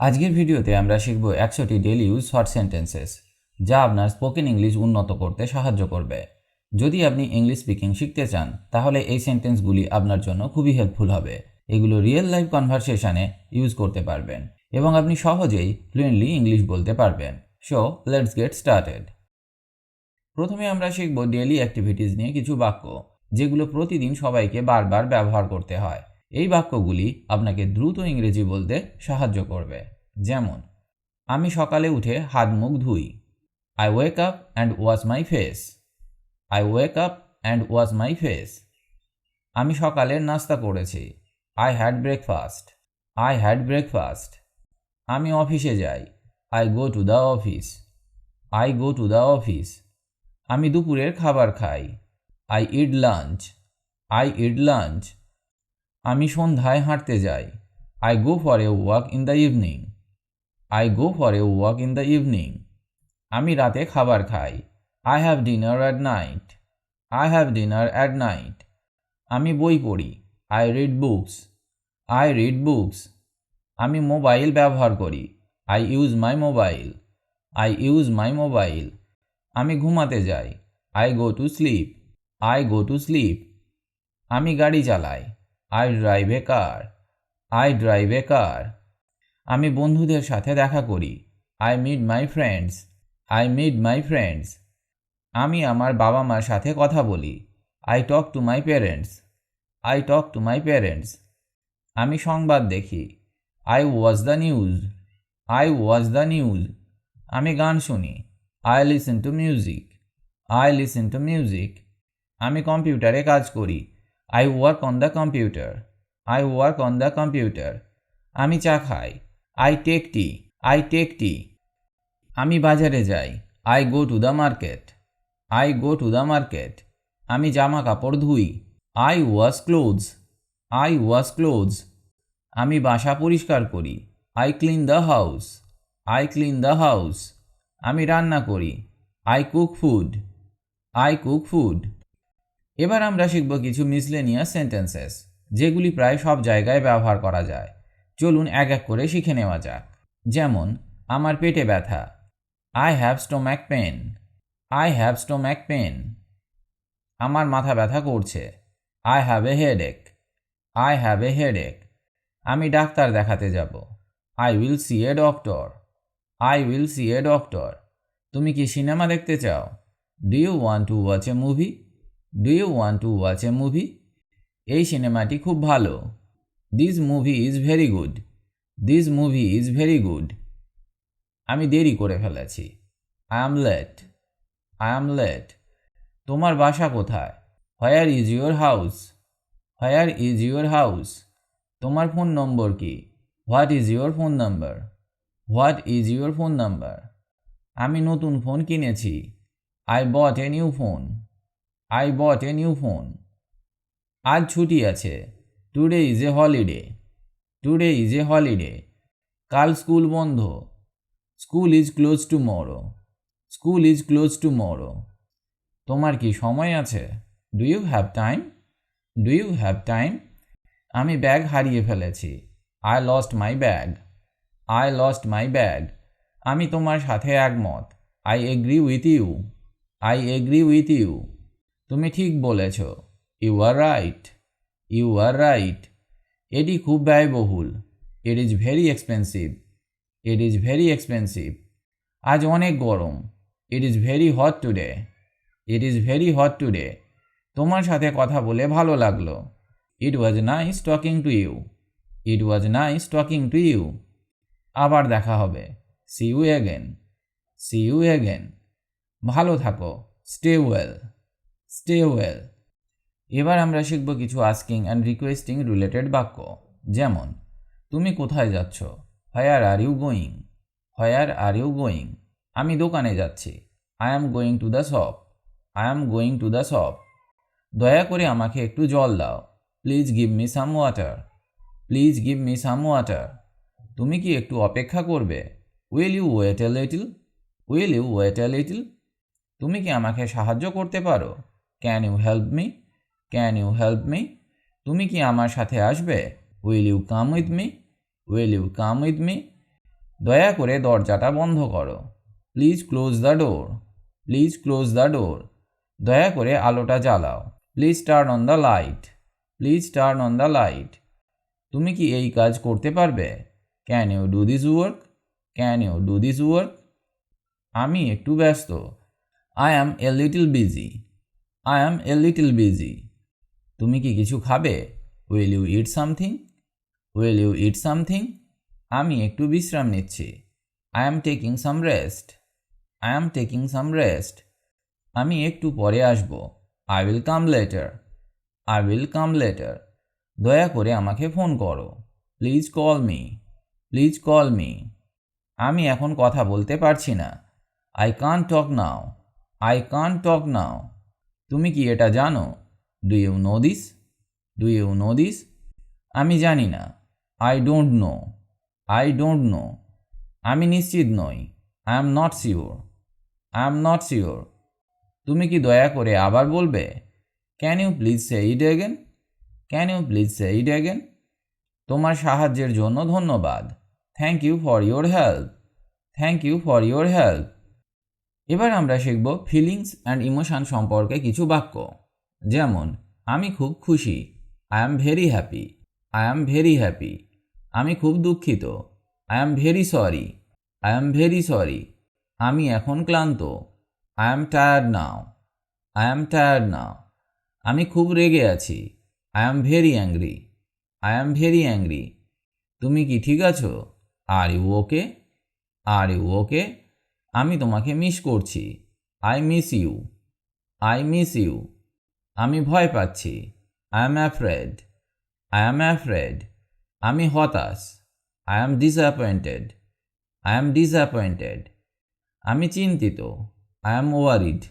আজকের ভিডিওতে আমরা শিখব 100টি ডেইলি ইউজ শর্ট সেন্টেন্সেস, যা আপনার স্পোকেন ইংলিশ উন্নত করতে সাহায্য করবে। যদি আপনি ইংলিশ স্পিকিং শিখতে চান, তাহলে এই সেন্টেন্সগুলি আপনার জন্য খুবই হেল্পফুল হবে। এগুলো রিয়েল লাইফ কনভারসেশনে ইউজ করতে পারবেন এবং আপনি সহজেই ফ্লুয়েন্টলি ইংলিশ বলতে পারবেন। So let's get started. প্রথমে আমরা শিখব ডেইলি অ্যাক্টিভিটিস নিয়ে কিছু বাক্য, যেগুলো প্রতিদিন সবাইকে বারবার ব্যবহার করতে হয়। এই বাক্যগুলি আপনাকে দ্রুত ইংরেজি বলতে সাহায্য করবে। যেমন, আমি সকালে উঠে হাত মুখ ধুই। I wake up and wash my face. I wake up and wash my face. আমি সকালের নাস্তা করেছি। I had breakfast. I had breakfast. আমি অফিসে যাই। I go to the office. I go to the office. আমি দুপুরের খাবার খাই। I eat lunch. I eat lunch. আমি সন্ধ্যায় হাঁটতে যাই। I go for a walk in the evening. I go for a walk in the evening. আমি রাতে খাবার খাই। I have dinner at night. I have dinner at night. আমি বই পড়ি। I read books. I read books. আমি mobile ব্যবহার করি। I use my mobile. I use my mobile. আমি ঘুমাতে যাই। I go to sleep. I go to sleep. আমি গাড়ি চালাই। I drive a car. I drive a car. আমি বন্ধুদের সাথে দেখা করি। I meet my friends. I meet my friends. আমি আমার বাবা মার সাথে কথা বলি। I talk to my parents. I talk to my parents. আমি সংবাদ দেখি। I watch the news. I watch the news. আমি গান শুনি। I listen to music. I listen to music. আমি কম্পিউটারে কাজ করি। I work on the computer. I work on the computer. আমি চা খাই। I take tea. I take tea. আমি বাজারে যাই। I go to the market. I go to the market. আমি জামা কাপড় ধুই। I wash clothes. I wash clothes. আমি বাসা পরিষ্কার করি। I clean the house. I clean the house. আমি রান্না করি। I cook food. I cook food. এবার আমরা শিখব কিছু মিসলেনিয়াস সেন্টেন্সেস, যেগুলি প্রায় সব জায়গায় ব্যবহার করা যায়। চলুন এক এক করে শিখে নেওয়া যাক। যেমন, আমার পেটে ব্যথা। I have stomach pain. I have stomach pain. আমার মাথা ব্যথা করছে। I have a headache. I have a headache. আমি ডাক্তার দেখাতে যাব। I will see a doctor. I will see a doctor. তুমি কি সিনেমা দেখতে চাও? Do you want to watch a movie? Do you want to watch a movie? এই সিনেমাটি খুব ভালো। This movie is very good. This movie is very good. আমি দেরি করে ফেলেছি। I am late. I am late. তোমার বাসা কোথায়? Where is your house? Where is your house? তোমার ফোন নম্বর কি? What is your phone number? What is your phone number? আমি নতুন ফোন কিনেছি। I bought a new phone. I bought a new phone. আজ ছুটি আছে। Today is a holiday. Today is a holiday. কাল school বন্ধ। School is close tomorrow. School is close tomorrow. তোমার কি সময় আছে? Do you have time? Do you have time? আমি ব্যাগ হারিয়ে ফেলেছি। I lost my bag. I lost my bag. আমি তোমার সাথে একমত। I agree with you. I agree with you. তুমি ঠিক বলেছ। You are right. You are right. এটি খুব ব্যয়বহুল। It is very expensive. It is very expensive. আজ অনেক গরম। It is very hot today. It is very hot today. তোমার সাথে কথা বলে ভালো লাগলো। It was nice talking to you. It was nice talking to you. আবার দেখা হবে। See you again. See you again. ভালো থাকো। Stay well. Stay well. এবার আমরা শিখব কিছু আস্কিং অ্যান্ড রিকোয়েস্টিং রিলেটেড বাক্য। যেমন, তুমি কোথায় যাচ্ছ? Where are you going? Where are you going? আমি দোকানে যাচ্ছি। I am going to the shop. I am going to the shop. দয়া করে আমাকে একটু জল দাও। Please give me some water. Please give me some water. তুমি কি একটু অপেক্ষা করবে? Will you wait a little? Will you wait a little? তুমি কি আমাকে সাহায্য করতে পারো? Can you help me? Can you help me? তুমি কি আমার সাথে আসবে? Will you come with me? Will you come with me? দয়া করে দরজাটা বন্ধ করো। Please close the door. Please close the door. দয়া করে আলোটা জ্বালাও। Please turn on the light. Please turn on the light. তুমি কি এই কাজ করতে পারবে? Can you do this work? Can you do this work? আমি একটু ব্যস্ত। I am a little busy. I am a little busy. তুমি কি কিছু খাবে? Will you eat something? Will you eat something? আমি একটু বিশ্রাম নিচ্ছি। I am taking some rest. I am taking some rest. আমি একটু পরে আসব। I will come later. I will come later. দয়া করে আমাকে ফোন করো। Please call me. Please call me. আমি এখন কথা বলতে পারছি না। I can't talk now. I can't talk now. তুমি কি এটা জানো? Do you know this? Do you know this? আমি জানি না। I don't know. I don't know. আমি নিশ্চিত নই। I am not sure. I am not sure. তুমি কি দয়া করে আবার বলবে? Can you please say it again? Can you please say it again? তোমার সাহায্যের জন্য ধন্যবাদ। Thank you for your help. Thank you for your help. এবার আমরা শিখব ফিলিংস অ্যান্ড ইমোশন সম্পর্কে কিছু বাক্য। যেমন, আমি খুব খুশি। I am very happy. I am very happy. আমি খুব দুঃখিত। I am very sorry. I am very sorry. আমি এখন ক্লান্ত। I am tired now. I am tired now. আমি খুব রেগে আছি। I am very angry. I am very angry. তুমি কি ঠিক আছো? Are you okay? Are you okay? আমি তোমাকে মিস করছি। I miss you. I miss you. আমি ভয় পাচ্ছি। I am afraid. I am afraid. আমি হতাশ। I am disappointed. I am disappointed. আমি চিন্তিত। I am worried.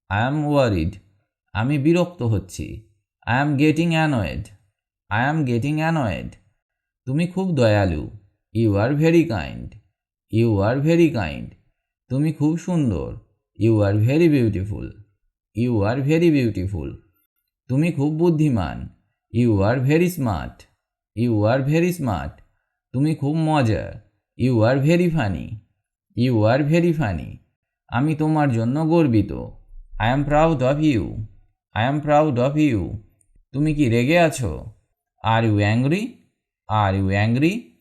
I am worried. আমি বিরক্ত হচ্ছি। I am getting annoyed. I am getting annoyed. তুমি খুব দয়ালু। You are very kind. You are very kind. তুমি খুব সুন্দর। You are very beautiful. You are very beautiful. তুমি খুব বুদ্ধিমান। You are very smart. You are very smart. তুমি খুব মজার। You are very funny. You are very funny. আমি তোমার জন্য গর্বিত। I am proud of you. I am proud of you. তুমি কি রেগে আছো? Are you angry? Are you angry?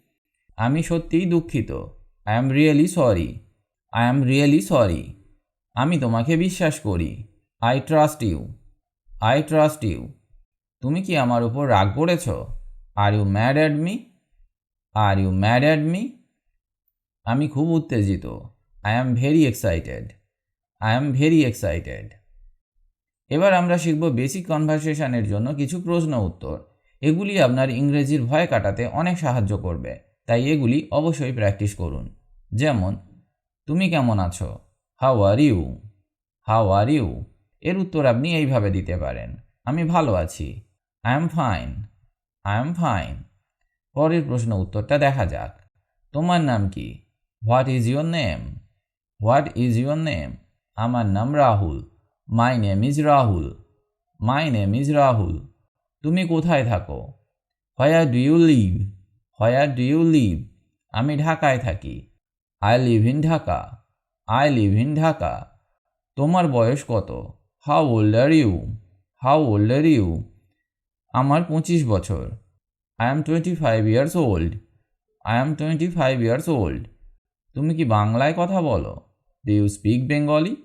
আমি সত্যিই দুঃখিত। I am really sorry. I am really sorry. আমি তোমাকে বিশ্বাস করি। I trust you. I trust you. তুমি কি আমার উপর রাগ করেছ? Are you mad at me? Are you mad at me? আমি খুব উত্তেজিত। I am very excited. I am very excited. এবার আমরা শিখব বেসিক কনভারসেশনের জন্য কিছু প্রশ্ন উত্তর। এগুলি আপনার ইংরেজির ভয় কাটাতে অনেক সাহায্য করবে, তাই এগুলি অবশ্যই প্র্যাকটিস করুন। যেমন, তুমি কেমন আছো? How are you? How are you? এর উত্তর আপনি এইভাবে দিতে পারেন, আমি ভালো আছি। I am fine. I am fine. পরের প্রশ্ন উত্তরটা দেখা যাক। তোমার নাম কি? What is your name? What is your name? আমার নাম Rahul. My name is Rahul. My name is Rahul. তুমি কোথায় থাকো? Where do you live? Where do you live? আমি ঢাকায় থাকি। I live in Dhaka. I live in Dhaka. তোমার বয়স কত? How old are you? How old are you? আমার 25 বছর। I am 25 years old. I am 25 years old. তুমি কি বাংলায় কথা বলো? Do you speak Bengali?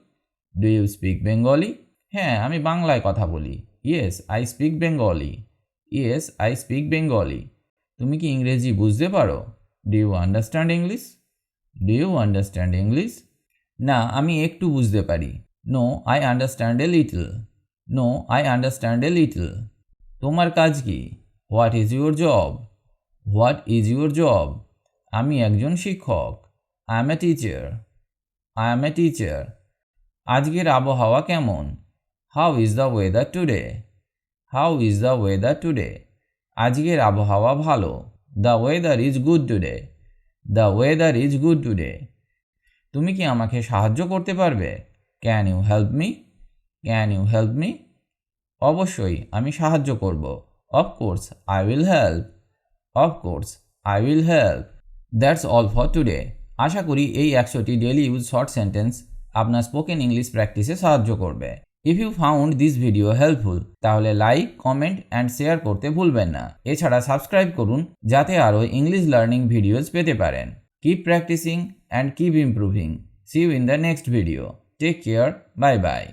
Do you speak Bengali? হ্যাঁ, আমি বাংলায় কথা বলি। Yes, I speak Bengali. Yes, I speak Bengali. তুমি কি ইংরেজি বুঝতে পারো? Do you understand English? Do you understand English? না, আমি একটু বুঝতে পারি। No, I understand a little. No, I understand a little. তোমার কাজ কি? What is your job? What is your job? আমি একজন শিক্ষক। I am a teacher. I am a teacher. আজকের আবহাওয়া কেমন? How is the weather today? How is the weather today? আজকের আবহাওয়া ভালো। The weather is good today. The weather is good today. তুমি কি আমাকে সাহায্য করতে পারবে? Can you help me? Can you help me? অবশ্যই, আমি সাহায্য করব। Of course I will help. Of course I will help. That's all for today. আশা করি এই 100টি ডেইলি ইউজ শর্ট সেন্টেন্স আপনার স্পোকেন ইংলিশ প্র্যাকটিসে সাহায্য করবে। If you found this video helpful তাহলে লাইক, কমেন্ট অ্যান্ড শেয়ার করতে ভুলবেন না। এছাড়া সাবস্ক্রাইব করুন যাতে আরও ইংলিশ লার্নিং ভিডিওস পেতে পারেন। Keep practicing and keep improving. See you in the next video. Take care. Bye by.